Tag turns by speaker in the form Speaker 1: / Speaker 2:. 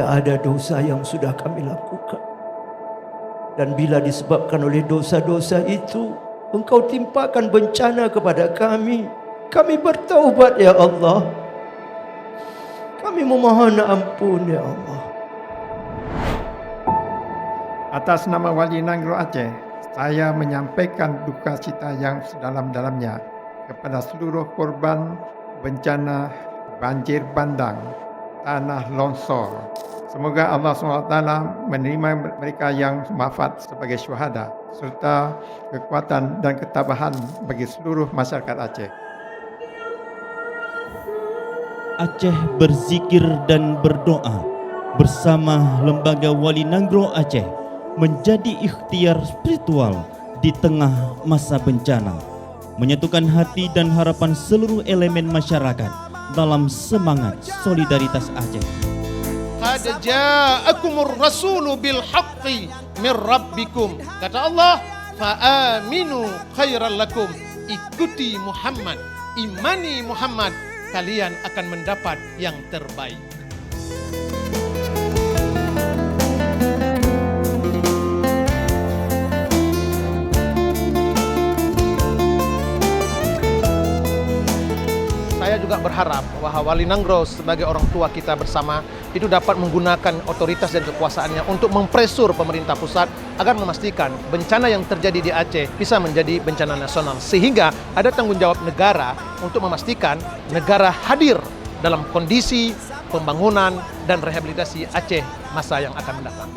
Speaker 1: ada dosa yang sudah kami lakukan. Dan bila disebabkan oleh dosa-dosa itu Engkau timpakan bencana kepada kami, kami bertaubat ya Allah. Kami memohon ampun ya Allah.
Speaker 2: Atas nama Wali Nanggro Aceh, saya menyampaikan duka cita yang sedalam-dalamnya kepada seluruh korban bencana banjir bandang, tanah longsor. Semoga Allah SWT menerima mereka yang wafat sebagai syuhada, serta kekuatan dan ketabahan bagi seluruh masyarakat Aceh.
Speaker 3: Aceh berzikir dan berdoa bersama Lembaga Wali Nanggro Aceh menjadi ikhtiar spiritual di tengah masa bencana, menyatukan hati dan harapan seluruh elemen masyarakat dalam semangat solidaritas Aceh.
Speaker 4: Qad ja'akumur rasulu bil haqqi mir rabbikum. Kata Allah, fa aminu khairan lakum. Ikuti Muhammad, imani Muhammad, kalian akan mendapat yang terbaik. Saya juga berharap bahwa Wali Nanggro sebagai orang tua kita bersama itu dapat menggunakan otoritas dan kekuasaannya untuk mempresur pemerintah pusat agar memastikan bencana yang terjadi di Aceh bisa menjadi bencana nasional, sehingga ada tanggung jawab negara untuk memastikan negara hadir dalam kondisi pembangunan dan rehabilitasi Aceh masa yang akan mendatang.